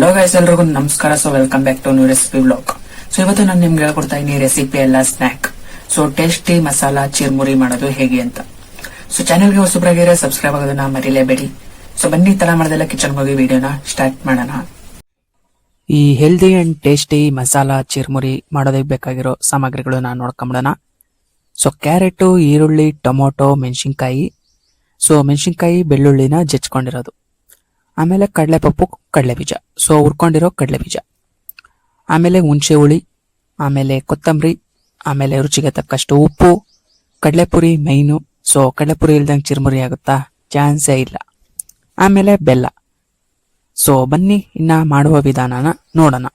Hello guys, ಎಲ್ರಿಗೂ ನಮಸ್ಕಾರ. So welcome back to new recipe vlog. So ಇವತ್ತು ನಾನು ನಿಮ್ಗೆ ಹೇಳ್ಕೊಡ್ತಾ ಇದೀನಿ ರೆಸಿಪಿ ಎಲ್ಲ ಸ್ನಾಕ್. ಸೊ ಟೇಸ್ಟಿ ಮಸಾಲಾ ಚಿರ್ಮುರಿ ಮಾಡೋದು ಹೇಗೆ ಅಂತ. ಸೊ ಚಾನೆಲ್ಗೆ ಹೊಸಬ್ರಾಗಿದ್ರೆ ಸಬ್ಸ್ಕ್ರೈಬ್ ಆಗೋದನ್ನ ಮರಿಲೇಬೇಡಿ. ಸೊ ಬನ್ನಿ ತರ ಮಾಡೋದೆಲ್ಲ ಕಿಚನ್ ಹೋಗಿ ವಿಡಿಯೋನ ಸ್ಟಾರ್ಟ್ ಮಾಡೋಣ. ಈ healthy and tasty masala churmuri ಮಾಡೋದಕ್ಕೆ ಬೇಕಾಗಿರೋ ಸಾಮಗ್ರಿಗಳನ್ನ ನೋಡ್ಕೊಂಬಿಡೋಣ. ಸೊ ಕ್ಯಾರೆಟ್, ಈರುಳ್ಳಿ, ಟೊಮೊಟೊ, ಮೆಣಸಿನ್ಕಾಯಿ. ಸೊ ಮೆಣಸಿನ್ಕಾಯಿ, ಬೆಳ್ಳುಳ್ಳಿನ ಜಜ್ಕೊಂಡಿರೋದು. ಆಮೇಲೆ ಕಡಲೆಪಪ್ಪು, ಕಡಲೆ ಬೀಜ, ಸೊ ಹುರ್ಕೊಂಡಿರೋ ಕಡಲೆ ಬೀಜ. ಆಮೇಲೆ ಹುಣಸೆ ಹುಳಿ, ಆಮೇಲೆ ಕೊತ್ತಂಬರಿ, ಆಮೇಲೆ ರುಚಿಗೆ ತಕ್ಕಷ್ಟು ಉಪ್ಪು, ಕಡಲೆಪುರಿ ಮೈನು. ಸೊ ಕಡಲೆಪುರಿ ಇಲ್ದಂಗೆ ಚಿರ್ಮುರಿ ಆಗುತ್ತಾ? ಚಾನ್ಸೇ ಇಲ್ಲ. ಆಮೇಲೆ ಬೆಲ್ಲ. ಸೊ ಬನ್ನಿ ಇನ್ನ ಮಾಡುವ ವಿಧಾನನ ನೋಡೋಣ.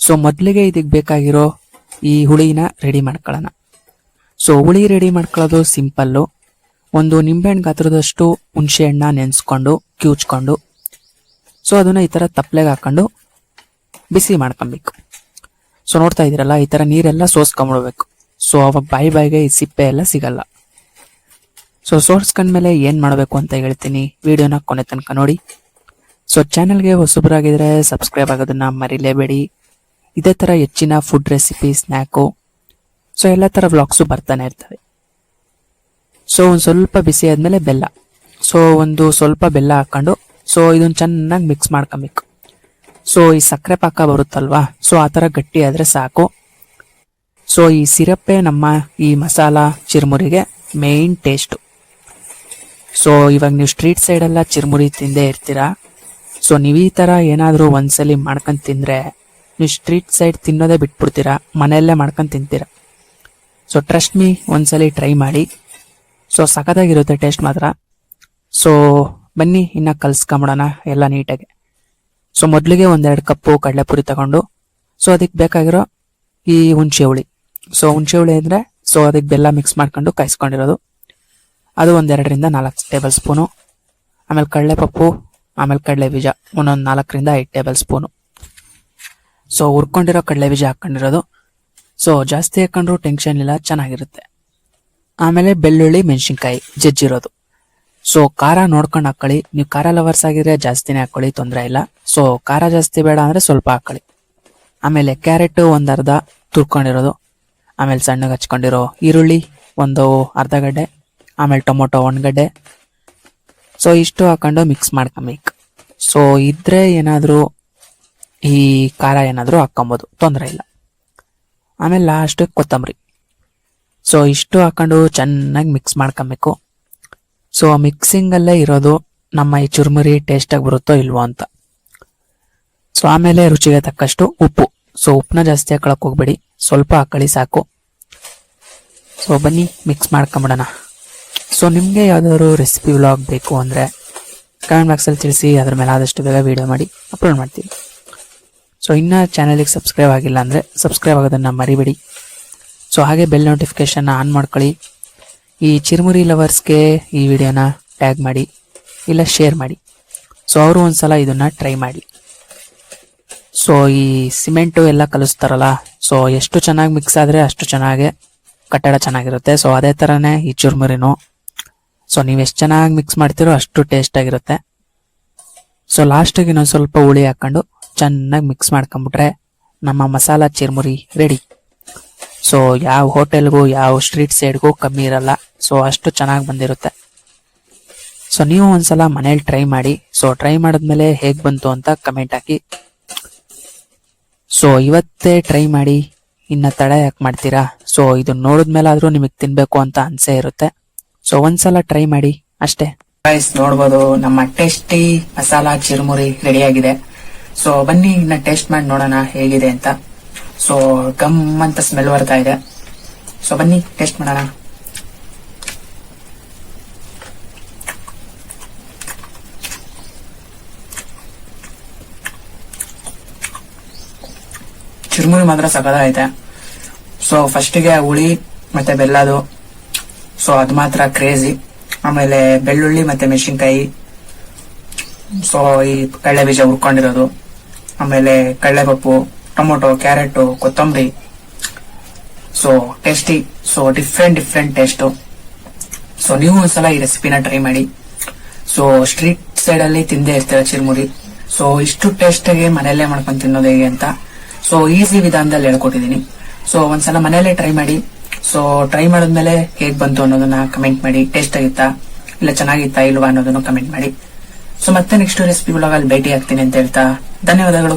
ಸೊ ಮೊದಲಿಗೆ ಇದಕ್ಕೆ ಬೇಕಾಗಿರೋ ಈ ಹುಳಿನ ರೆಡಿ ಮಾಡ್ಕೊಳ್ಳೋಣ. ಸೊ ಹುಳಿ ರೆಡಿ ಮಾಡ್ಕೊಳ್ಳೋದು ಸಿಂಪಲ್ಲು. ಒಂದು ನಿಂಬೆಹಣ್ಣು ಗಾತ್ರದಷ್ಟು ಹುಣಸೆ ಹಣ್ಣ ನೆನೆಸ್ಕೊಂಡು ಕಿವುಚ್ಕೊಂಡು, ಸೊ ಅದನ್ನ ಈ ತರ ತಪ್ಪಲೆಗೆ ಹಾಕೊಂಡು ಬಿಸಿ ಮಾಡ್ಕೊಬೇಕು. ಸೊ ನೋಡ್ತಾ ಇದೀರಲ್ಲ, ಈ ತರ ನೀರೆಲ್ಲ ಸೋಸ್ಕೊಂಡ್ಬಿಡ್ಬೇಕು. ಸೊ ಅವಾಗ ಬಾಯಿಗೆ ಈ ಸಿಪ್ಪೆ ಎಲ್ಲ ಸಿಗಲ್ಲ. ಸೊ ಸೋಸ್ಕೊಂಡ್ಮೇಲೆ ಏನ್ ಮಾಡಬೇಕು ಅಂತ ಹೇಳ್ತೀನಿ, ವಿಡಿಯೋನ ಕೊನೆ ತನಕ ನೋಡಿ. ಸೊ ಚಾನೆಲ್ಗೆ ಹೊಸಬರಾಗಿದ್ರೆ ಸಬ್ಸ್ಕ್ರೈಬ್ ಆಗೋದನ್ನ ಮರಿಲೇಬೇಡಿ. ಇದೇ ತರ ಹೆಚ್ಚಿನ ಫುಡ್ ರೆಸಿಪಿ, ಸ್ನ್ಯಾಕು, ಸೊ ಎಲ್ಲ ತರ ವ್ಲಾಗ್ಸು ಬರ್ತಾನೆ ಇರ್ತವೆ. ಸೊ ಒಂದು ಸ್ವಲ್ಪ ಬಿಸಿ ಆದ್ಮೇಲೆ ಬೆಲ್ಲ. ಸೊ ಒಂದು ಸ್ವಲ್ಪ ಬೆಲ್ಲ ಹಾಕೊಂಡು, ಸೊ ಇದನ್ನ ಚೆನ್ನಾಗಿ ಮಿಕ್ಸ್ ಮಾಡ್ಕೊಬೇಕು. ಸೊ ಈ ಸಕ್ಕರೆ ಪಾಕ ಬರುತ್ತಲ್ವಾ, ಸೊ ಆ ಥರ ಗಟ್ಟಿ ಆದ್ರೆ ಸಾಕು. ಸೊ ಈ ಸಿರಪ್ಪೇ ನಮ್ಮ ಈ ಮಸಾಲಾ ಚಿರ್ಮುರಿಗೆ ಮೇನ್ ಟೇಸ್ಟು. ಸೊ ಇವಾಗ ನೀವು ಸ್ಟ್ರೀಟ್ ಸೈಡೆಲ್ಲ ಚಿರ್ಮುರಿ ತಿಂದೇ ಇರ್ತೀರಾ. ಸೊ ನೀವು ಈ ಥರ ಏನಾದರೂ ಒಂದ್ಸಲಿ ಮಾಡ್ಕೊಂಡು ತಿಂದರೆ ನೀವು ಸ್ಟ್ರೀಟ್ ಸೈಡ್ ತಿನ್ನೋದೇ ಬಿಟ್ಬಿಡ್ತೀರಾ, ಮನೆಯಲ್ಲೇ ಮಾಡ್ಕೊಂಡು ತಿಂತೀರಾ. ಸೊ ಟ್ರಸ್ಟ್ ಮೀ, ಒಂದ್ಸಲಿ ಟ್ರೈ ಮಾಡಿ. ಸೊ ಸಖತ್ತಾಗಿರುತ್ತೆ ಟೇಸ್ಟ್ ಮಾತ್ರ. ಸೊ ಬನ್ನಿ ಇನ್ನ ಕಲ್ಸ್ಕೊಂಬಿಡೋಣ ಎಲ್ಲ ನೀಟಾಗಿ. ಸೊ ಮೊದಲಿಗೆ 1-2 ಕಪ್ಪು ಕಡಲೆಪುರಿ ತಗೊಂಡು, ಸೊ ಅದಕ್ಕೆ ಬೇಕಾಗಿರೋ ಈ ಹುಣಸೆ ಹುಳಿ. ಸೊ ಹುಣಸೆ ಹುಳಿ ಅಂದರೆ ಸೊ ಅದಕ್ಕೆ ಬೆಲ್ಲ ಮಿಕ್ಸ್ ಮಾಡ್ಕೊಂಡು ಕಾಯಿಸ್ಕೊಂಡಿರೋದು, ಅದು 1-2-4 ಟೇಬಲ್ ಸ್ಪೂನು. ಆಮೇಲೆ ಕಡಲೆಪಪ್ಪು, ಆಮೇಲೆ ಕಡಲೆ ಬೀಜ ಒಂದೊಂದು 4-5 ಟೇಬಲ್ ಸ್ಪೂನು. ಸೊ ಹುರ್ಕೊಂಡಿರೋ ಕಡಲೆ ಬೀಜ ಹಾಕೊಂಡಿರೋದು. ಸೊ ಜಾಸ್ತಿ ಹಾಕೊಂಡ್ರು ಟೆನ್ಷನ್ ಇಲ್ಲ, ಚೆನ್ನಾಗಿರುತ್ತೆ. ಆಮೇಲೆ ಬೆಳ್ಳುಳ್ಳಿ, ಮೆಣಸಿನ್ಕಾಯಿ ಜಜ್ಜಿರೋದು. ಸೊ ಖಾರ ನೋಡ್ಕೊಂಡು ಹಾಕೊಳ್ಳಿ. ನೀವು ಖಾರ ಲವರ್ಸ್ ಆಗಿದ್ರೆ ಜಾಸ್ತಿನೇ ಹಾಕೊಳ್ಳಿ, ತೊಂದರೆ ಇಲ್ಲ. ಸೊ ಖಾರ ಜಾಸ್ತಿ ಬೇಡ ಅಂದ್ರೆ ಸ್ವಲ್ಪ ಹಾಕೊಳ್ಳಿ. ಆಮೇಲೆ ಕ್ಯಾರೆಟ್ ಒಂದು ಅರ್ಧ ತುರ್ಕೊಂಡಿರೋದು. ಆಮೇಲೆ ಸಣ್ಣಗೆ ಹಚ್ಕೊಂಡಿರೋ ಈರುಳ್ಳಿ ಒಂದು ಅರ್ಧ ಗಡ್ಡೆ. ಆಮೇಲೆ ಟೊಮೊಟೊ 1 ಗಡ್ಡೆ. ಸೊ ಇಷ್ಟು ಹಾಕೊಂಡು ಮಿಕ್ಸ್ ಮಾಡ್ಕೊಬೇಕು. ಸೊ ಇದ್ರೆ ಏನಾದರೂ ಈ ಖಾರ ಏನಾದರೂ ಹಾಕೊಬೋದು, ತೊಂದರೆ ಇಲ್ಲ. ಆಮೇಲೆ ಲಾಸ್ಟ್ ಕೊತ್ತಂಬರಿ. ಸೊ ಇಷ್ಟು ಹಾಕೊಂಡು ಚೆನ್ನಾಗಿ ಮಿಕ್ಸ್ ಮಾಡ್ಕೊಬೇಕು. ಸೊ ಮಿಕ್ಸಿಂಗ್ ಅಲ್ಲೇ ಇರೋದು ನಮ್ಮ ಈ ಚುರ್ಮುರಿ ಟೇಸ್ಟ್ ಆಗಿ ಬರುತ್ತೋ ಇಲ್ವೋ ಅಂತ. ಸೊ ಆಮೇಲೆ ರುಚಿಗೆ ತಕ್ಕಷ್ಟು ಉಪ್ಪು. ಸೊ ಉಪ್ಪನ್ನ ಜಾಸ್ತಿ ಹಾಕೊಳಕ್ ಹೋಗ್ಬೇಡಿ, ಸ್ವಲ್ಪ ಹಾಕೊಳ್ಳಿ ಸಾಕು. ಸೊ ಬನ್ನಿ ಮಿಕ್ಸ್ ಮಾಡ್ಕೊಂಬಿಡೋಣ. ಸೊ ನಿಮಗೆ ಯಾವ್ದಾದ್ರು ರೆಸಿಪಿ ವ್ಲಾಗ್ ಬೇಕು ಅಂದ್ರೆ ಕಮೆಂಟ್ ಬಾಕ್ಸಲ್ಲಿ ತಿಳಿಸಿ, ಅದ್ರ ಮೇಲೆ ಆದಷ್ಟು ಬೇಗ ವಿಡಿಯೋ ಮಾಡಿ ಅಪ್ಲೋಡ್ ಮಾಡ್ತೀವಿ. ಸೊ ಇನ್ನ ಚಾನಲ್ಗೆ ಸಬ್ಸ್ಕ್ರೈಬ್ ಆಗಿಲ್ಲ ಅಂದ್ರೆ ಸಬ್ಸ್ಕ್ರೈಬ್ ಆಗೋದನ್ನ ಮರಿಬೇಡಿ. ಸೊ ಹಾಗೆ ಬೆಲ್ ನೋಟಿಫಿಕೇಶನ್ ಆನ್ ಮಾಡ್ಕೊಳ್ಳಿ. ಈ ಚಿರ್ಮುರಿ ಲವರ್ಸ್ಗೆ ಈ ವಿಡಿಯೋನ ಟ್ಯಾಗ್ ಮಾಡಿ ಇಲ್ಲ ಶೇರ್ ಮಾಡಿ. ಸೊ ಅವರು ಒಂದ್ಸಲ ಇದನ್ನ ಟ್ರೈ ಮಾಡಿ. ಸೊ ಈ ಸಿಮೆಂಟು ಎಲ್ಲ ಕಲಿಸ್ತಾರಲ್ಲ, ಸೊ ಎಷ್ಟು ಚೆನ್ನಾಗಿ ಮಿಕ್ಸ್ ಆದರೆ ಅಷ್ಟು ಚೆನ್ನಾಗಿ ಕಟ್ಟಡ ಚೆನ್ನಾಗಿರುತ್ತೆ. ಸೊ ಅದೇ ಥರನೇ ಈ ಚುರ್ಮುರಿನೂ. ಸೊ ನೀವು ಎಷ್ಟು ಚೆನ್ನಾಗಿ ಮಿಕ್ಸ್ ಮಾಡ್ತೀರೋ ಅಷ್ಟು ಟೇಸ್ಟ್ ಆಗಿರುತ್ತೆ. ಸೊ ಲಾಸ್ಟಿಗೆ ಇನ್ನೊಂದು ಸ್ವಲ್ಪ ಹುಳಿ ಹಾಕೊಂಡು ಚೆನ್ನಾಗಿ ಮಿಕ್ಸ್ ಮಾಡ್ಕೊಂಬಿಟ್ರೆ ನಮ್ಮ ಮಸಾಲಾ ಚಿರ್ಮುರಿ ರೆಡಿ. ಸೊ ಯಾವ ಹೋಟೆಲ್ಗೂ ಯಾವ ಸ್ಟ್ರೀಟ್ ಸೈಡ್ಗೂ ಕಮ್ಮಿ ಇರಲ್ಲ. ಸೊ ಅಷ್ಟು ಚೆನ್ನಾಗಿ ಬಂದಿರುತ್ತೆ. ಸೊ ನೀವು ಒಂದ್ಸಲ ಮನೇಲಿ ಟ್ರೈ ಮಾಡಿ. ಸೊ ಟ್ರೈ ಮಾಡಿದ್ಮೇಲೆ ಹೇಗೆ ಬಂತು ಅಂತ ಕಮೆಂಟ್ ಹಾಕಿ. ಸೊ ಇವತ್ತೇ ಟ್ರೈ ಮಾಡಿ, ಇನ್ನ ತಡ ಯಾಕೆ ಮಾಡ್ತೀರಾ? ಸೊ ಇದು ನೋಡಿದ್ಮೇಲೆ ಆದ್ರೂ ನಿಮಗೆ ತಿನ್ಬೇಕು ಅಂತ ಅನ್ಸೇ ಇರುತ್ತೆ. ಸೊ ಒಂದ್ಸಲ ಟ್ರೈ ಮಾಡಿ ಅಷ್ಟೇ. ಗೈಸ್ ನೋಡ್ಬೋದು, ನಮ್ಮ ಟೇಸ್ಟಿ ಮಸಾಲಾ ಚಿರ್ಮುರಿ ರೆಡಿ ಆಗಿದೆ. ಸೊ ಬನ್ನಿ ಇನ್ನ ಟೇಸ್ಟ್ ಮಾಡಿ ನೋಡೋಣ ಹೇಗಿದೆ ಅಂತ. ಸೊ ಗಮ್ ಅಂತ ಸ್ಮೆಲ್ ಬರ್ತಾ ಇದೆ. ಸೊ ಬನ್ನಿ ಟೇಸ್ಟ್ ಮಾಡೋಣ. ಚಿರ್ಮುರಿ ಮಾತ್ರ ಸಖತ್ತಾಗೈತೆ. ಸೊ ಫಸ್ಟಿಗೆ ಹುಳಿ ಮತ್ತೆ ಬೆಲ್ಲದು, ಸೊ ಅದು ಮಾತ್ರ ಕ್ರೇಜಿ. ಆಮೇಲೆ ಬೆಳ್ಳುಳ್ಳಿ ಮತ್ತೆ ಮೆಣಸಿನ್ಕಾಯಿ, ಸೊ ಈ ಕಡಲೆ ಬೀಜ ಹುರ್ಕೊಂಡಿರೋದು, ಆಮೇಲೆ ಕಡಲೆಪಪ್ಪು, ಟೊಮೊಟೊ, ಕ್ಯಾರೆಟ್, ಕೊತ್ತಂಬರಿ. So tasty. So different taste. So ನೀವು ಒಂದ್ಸಲ ಈ ರೆಸಿಪಿನ ಟ್ರೈ ಮಾಡಿ. ಸೊ ಸ್ಟ್ರೀಟ್ ಸೈಡ್ ಅಲ್ಲಿ ತಿಂದೇ ಇರ್ತೀರ ಚಿರ್ಮುರಿ. ಸೊ ಇಷ್ಟು ಟೇಸ್ಟ್ ಆಗಿ ಮನೆಯಲ್ಲೇ ಮಾಡ್ಕೊಂಡು ತಿನ್ನೋದು ಹೇಗೆ ಅಂತ ಸೊ ಈಸಿ ವಿಧಾನದಲ್ಲಿ ಹೇಳ್ಕೊಟ್ಟಿದೀನಿ. ಸೊ ಒಂದ್ಸಲ ಮನೆಯಲ್ಲೇ ಟ್ರೈ ಮಾಡಿ. ಸೊ ಟ್ರೈ ಮಾಡಿದ್ಮೇಲೆ ಹೇಗ್ ಬಂತು ಅನ್ನೋದನ್ನ ಕಮೆಂಟ್ ಮಾಡಿ. ಟೇಸ್ಟ್ ಆಗಿತ್ತಾ ಇಲ್ಲ ಚೆನ್ನಾಗಿತ್ತಾ ಇಲ್ವಾ ಅನ್ನೋದನ್ನು ಕಮೆಂಟ್ ಮಾಡಿ. ಸೊ ಮತ್ತೆ ನೆಕ್ಸ್ಟ್ ರೆಸಿಪಿ ಬ್ಲಾಗ್ ಅಲ್ಲಿ ಭೇಟಿ ಆಗ್ತೀನಿ ಅಂತ ಹೇಳ್ತಾ ಧನ್ಯವಾದಗಳು.